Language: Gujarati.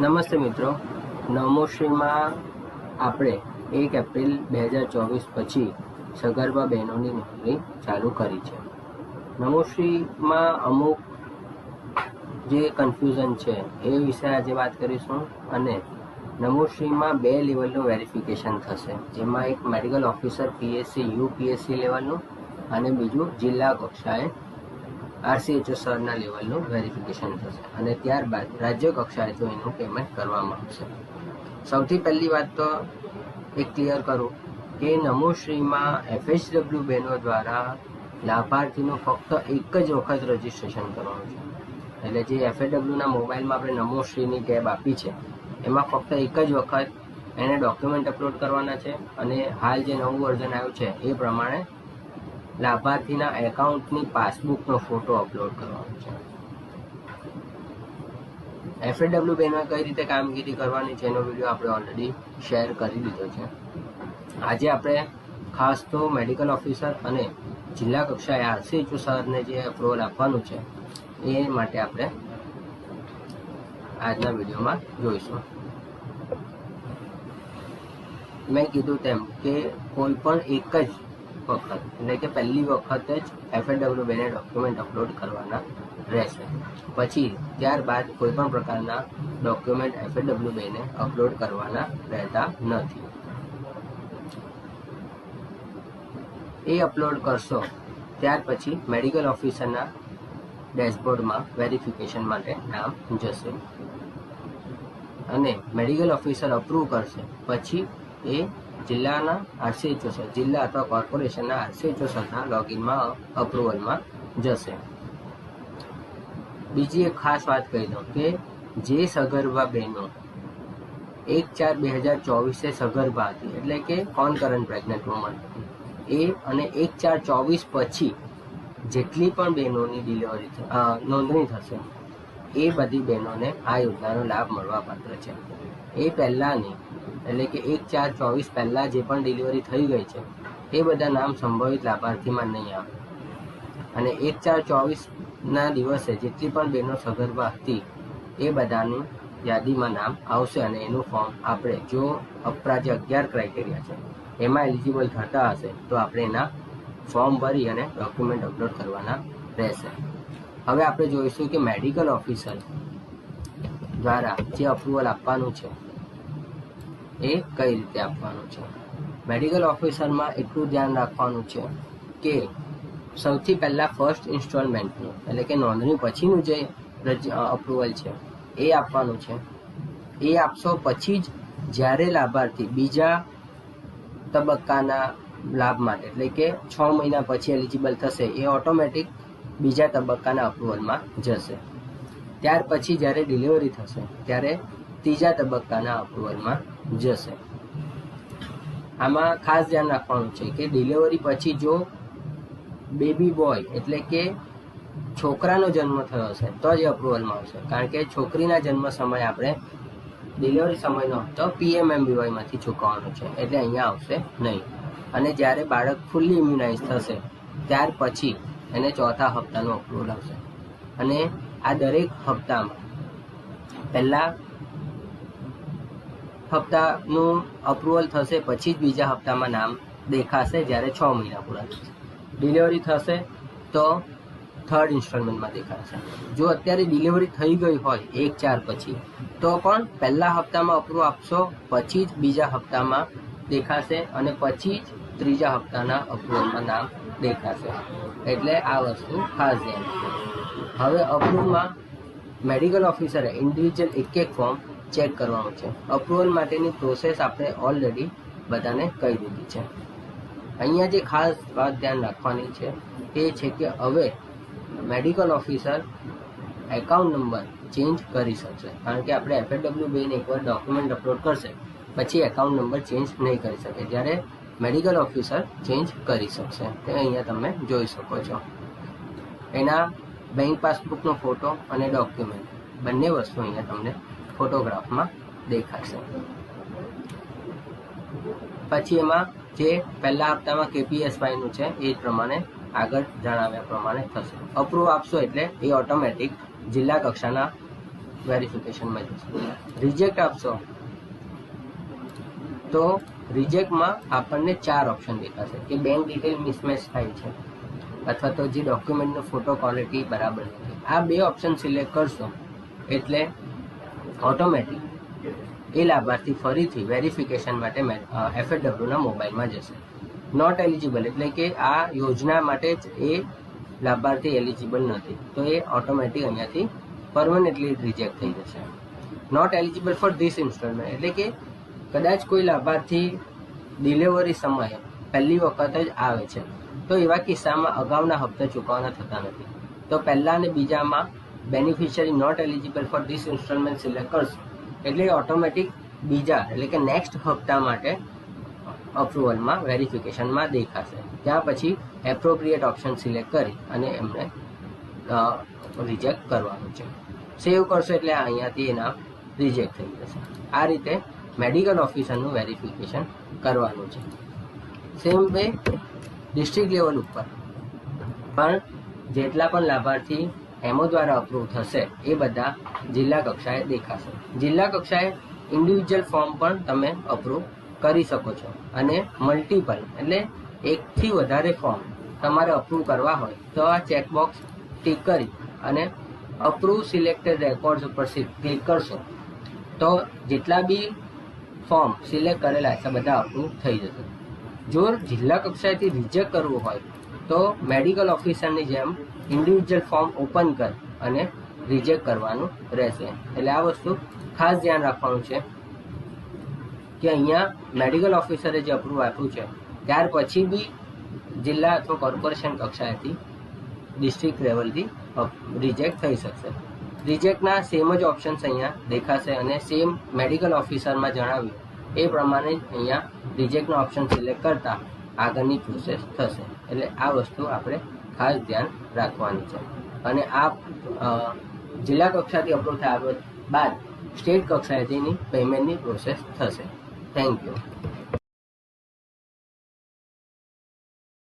નમસ્તે મિત્રો, નમોશ્રીમાં આપણે 1 એપ્રિલ 2024 પછી સગર્ભા બહેનોની નોંધણી ચાલુ કરી છે. નમોશ્રીમાં અમુક જે કન્ફ્યુઝન છે એ વિશે આજે વાત કરીશું. અને નમોશ્રીમાં 2 લેવલનું વેરિફિકેશન થશે, જેમાં એક મેડિકલ ઓફિસર પીએસસી યુપીએસસી લેવલનું અને બીજું જિલ્લા કક્ષાએ આરસીએચઓ સરના લેવલનું વેરિફિકેશન થશે અને ત્યારબાદ રાજ્ય કક્ષાએથી એનું પેમેન્ટ કરવામાં આવશે. સૌથી પહેલી વાત તો એક ક્લિયર કરું કે નમોશ્રીમાં એફએચડબલ્યુ બહેનો દ્વારા લાભાર્થીનું ફક્ત એક જ વખત રજીસ્ટ્રેશન કરવાનું છે. એટલે જે એફએચડબલ્યુના મોબાઈલમાં આપણે નમોશ્રીની ટેબ આપી છે એમાં ફક્ત એક જ વખત એને ડોક્યુમેન્ટ અપલોડ કરવાના છે અને હાલ જે નવું વર્ઝન આવ્યું છે એ પ્રમાણે લાભાર્થીના એકાઉન્ટની પાસબુકનો ફોટો અપલોડ કરવાનો છે. એફએચડબલ્યુ બહેનોએ કઈ રીતે કામગીરી કરવાની છે એનો વિડીયો આપણે ઓલરેડી શેર કરી દીધો છે. આજે આપણે ખાસ તો મેડિકલ ઓફિસર અને જિલ્લા કક્ષાએ આરસીએચઓ સરને જે અપ્રુવલ આપવાનું છે એ માટે આપણે આજના વિડીયોમાં જોઈશું. મેં કીધું તેમ કે કોઈ પણ એક જ વખત એટલે કે પહેલી વખત જ એફએચડબલ્યુ બેને ડોક્યુમેન્ટ અપલોડ કરવાના રહેશે. પછી ત્યારબાદ કોઈ પણ પ્રકારના ડોક્યુમેન્ટ એફએચડબલ્યુ બેને અપલોડ કરવાના રહેતા નથી. એ અપલોડ કરશો ત્યાર પછી મેડિકલ ઓફિસરના ડેશબોર્ડમાં વેરિફિકેશન માટે નામ જશે અને મેડિકલ ઓફિસર અપ્રૂવ કરશે પછી એ જિલ્લાના આરસીએચઓ સર, જિલ્લા અથવા કોર્પોરેશનના આરસીએચઓ સરના લોગિનમાં અપ્રુવલમાં જશે. બીજી એક ખાસ વાત કહી દઉં કે જે સગર્ભા બહેનો 1/4/2024 સગર્ભા હતી એટલે કે કોનકરન્ટ પ્રેગ્નન્ટ વુમન એ અને 1/4/24 પછી જેટલી પણ બહેનોની નોંધણી થશે એ બધી બહેનોને આ યોજનાનો લાભ મળવા પાત્ર છે. એ પહેલાંની એટલે કે 1/4/24 પહેલાં જે પણ ડિલિવરી થઈ ગઈ છે એ બધા નામ સંભવિત લાભાર્થીમાં નહીં આવે અને 1/4/24ના દિવસે જેટલી પણ બહેનો સગર્ભા હતી એ બધાની યાદીમાં નામ આવશે અને એનું ફોર્મ આપણે જો અપરા જે 11 ક્રાઇટેરિયા છે એમાં એલિજિબલ થતા હશે તો આપણે એના ફોર્મ ભરી અને ડોક્યુમેન્ટ અપલોડ કરવાના રહેશે. હવે આપણે જોઈશું કે મેડિકલ ઓફિસર દ્વારા જે અપ્રુવલ આપવાનું છે એ કઈ રીતે આપવાનું છે. મેડિકલ ઓફિસરમાં એટલું ધ્યાન રાખવાનું છે કે સૌથી પહેલાં ફર્સ્ટ ઇન્સ્ટોલમેન્ટનું એટલે કે નોંધણી પછીનું જે અપ્રુવલ છે એ આપવાનું છે. એ આપશો પછી જ જ્યારે લાભાર્થી બીજા તબક્કાના લાભ માટે એટલે કે 6 મહિના પછી એલિજિબલ થશે એ ઓટોમેટિક બીજા તબક્કાના અપ્રુવલમાં જશે. ત્યાર પછી જ્યારે ડિલિવરી થશે ત્યારે ત્રીજા તબક્કાના અપ્રુવલમાં જશે. આમાં ખાસ ધ્યાન રાખવાનું છે કે ડિલિવરી પછી જો બેબી બોય એટલે કે છોકરાનો જન્મ થયો હશે તો જ અપ્રુવલમાં આવશે, કારણ કે છોકરીના જન્મ સમયે આપણે ડિલિવરી સમયનો હપ્તો પીએમએમબીવાયમાંથી ચૂકવવાનો છે એટલે અહીંયા આવશે નહીં. અને જ્યારે બાળક ફૂલ્લી ઇમ્યુનાઇઝ થશે ત્યાર પછી એને ચોથા હપ્તાનું અપ્રુવલ આવશે. અને આ દરેક હપ્તામાં પહેલા હપ્તાનું અપ્રુવલ થશે પછી જ બીજા હપ્તામાં નામ દેખાશે જ્યારે 6 મહિના પૂરા થશે. ડિલિવરી થશે તો થર્ડ ઇન્સ્ટોલમેન્ટમાં દેખાશે. જો અત્યારે ડિલિવરી થઈ ગઈ હોય 1/4 પછી તો પણ પહેલા હપ્તામાં અપ્રુવ આપશો પછી જ બીજા હપ્તામાં દેખાશે અને પછી જ ત્રીજા હપ્તાના અપ્રુવલમાં નામ દેખાશે. એટલે આ વસ્તુ ખાસ ધ્યાન રાખો. હવે અપ્રુવમાં મેડિકલ ઓફિસરે ઇન્ડિવિજ્યુઅલ એક ફોર્મ ચેક કરવાનું છે. અપ્રુવલ માટેની પ્રોસેસ આપણે ઓલરેડી બધાને કહી દીધી છે. અહીંયા જે ખાસ વાત ધ્યાન રાખવાની છે એ છે કે હવે medical officer account number change કરી શકશે, કારણ કે આપણે એફએચડબલ્યુ બેને એકવાર ડોક્યુમેન્ટ અપલોડ કરશે પછી એકાઉન્ટ નંબર ચેન્જ નહીં કરી શકે, જ્યારે મેડિકલ ઓફિસર ચેન્જ કરી શકશે. તે અહીંયા તમે જોઈ શકો છો. એના બેંક પાસબુકનો ફોટો અને ડોક્યુમેન્ટ બંને વસ્તુ અહીંયા તમને ફોટોગ્રાફમાં દેખાશે. પછી એમાં જે પહેલા હપ્તામાં કેપીએસવાયનું છે એ પ્રમાણે આગળ જણાવ્યા પ્રમાણે થશે. અપ્રુવ આપશો એટલે એ ઓટોમેટિક જિલ્લા કક્ષાના વેરિફિકેશનમાં જશે. રિજેક્ટ આપશો તો રિજેક્ટમાં આપણને 4 ઓપ્શન દેખાશે કે બેંક ડિટેલ મિસમેચ થાય છે અથવા તો જે ડોક્યુમેન્ટનો ફોટો ક્વોલિટી બરાબર નથી. આ 2 ઓપ્શન સિલેક્ટ કરશો એટલે ઓટોમેટિક એ લાભાર્થી ફરીથી વેરિફિકેશન માટે FFWના મોબાઈલમાં જશે. નોટ એલિજિબલ એટલે કે આ યોજના માટે જ એ લાભાર્થી એલિજિબલ નથી, તો એ ઓટોમેટિક અહીંયાથી પરમનન્ટલી રિજેક્ટ થઈ જશે. Not eligible for this instalment એટલે કે કદાચ કોઈ લાભાર્થી ડિલિવરી સમયે પહેલી વખત જ આવે છે, તો એવા કિસ્સામાં અગાઉના હપ્તા ચૂકવવાના થતા નથી. તો પહેલા અને બીજામાં beneficiary not eligible for this instalment select કરશો એટલે ઓટોમેટિક બીજા એટલે કે નેક્સ્ટ હપ્તા માટે અપ્રુવલમાં વેરિફિકેશનમાં દેખાશે. ત્યાં પછી એપ્રોપ્રિએટ ઓપ્શન સિલેક્ટ કરી અને એમને રિજેક્ટ કરવાનું છે. સેવ કરશો એટલે અહીંયાથી એના રિજેક્ટ થઈ જશે. આ રીતે મેડિકલ ઓફિસરનું વેરિફિકેશન કરવાનું છે. સેમ વે ડિસ્ટ્રિક્ટ લેવલ ઉપર પણ જેટલા પણ લાભાર્થી એમઓ દ્વારા અપ્રૂવ થશે એ બધા જિલ્લા કક્ષાએ દેખાશે. જિલ્લા કક્ષાએ ઇન્ડિવિજ્યુઅલ ફોર્મ પણ તમે અપ્રૂવ કરી શકો છો અને મલ્ટિપલ એટલે એકથી વધારે ફોર્મ તમારે અપ્રૂવ કરવા હોય તો આ ચેકબોક્સ ટિક કરી અને અપ્રૂવ સિલેક્ટેડ રેકોર્ડ્સ ઉપર ક્લિક કરશો તો જેટલા બી ફોર્મ સિલેક્ટ કરેલા છે બધા અપ્રૂવ થઈ જશે. જો જિલ્લા કક્ષાએથી રિજેક્ટ કરવું હોય તો મેડિકલ ઓફિસરની જેમ ઇન્ડિવિજ્યુઅલ ફોર્મ ઓપન કરી અને રિજેક્ટ કરવાનું રહેશે. એટલે આ વસ્તુ ખાસ ધ્યાન રાખવાનું છે કે અહીંયા મેડિકલ ઓફિસરે જે અપ્રૂવ આપ્યું છે ત્યાર પછી બી જિલ્લા અથવા કોર્પોરેશન કક્ષાએથી ડિસ્ટ્રિક્ટ લેવલથી રિજેક્ટ થઈ શકશે. રિજેક્ટના સેમ જ ઓપ્શન્સ અહીંયા દેખાશે અને સેમ મેડિકલ ઓફિસરમાં જણાવ્યું એ પ્રમાણે જ અહીંયા રિજેક્ટનો ઓપ્શન સિલેક્ટ કરતા આગળની પ્રોસેસ થશે. એટલે આ વસ્તુ આપણે ખાસ ધ્યાન રાખવાની છે. અને આ જિલ્લા કક્ષાથી અપ્રૂવ થયા બાદ સ્ટેટ કક્ષાએથી પેમેન્ટની પ્રોસેસ થશે. Thank you.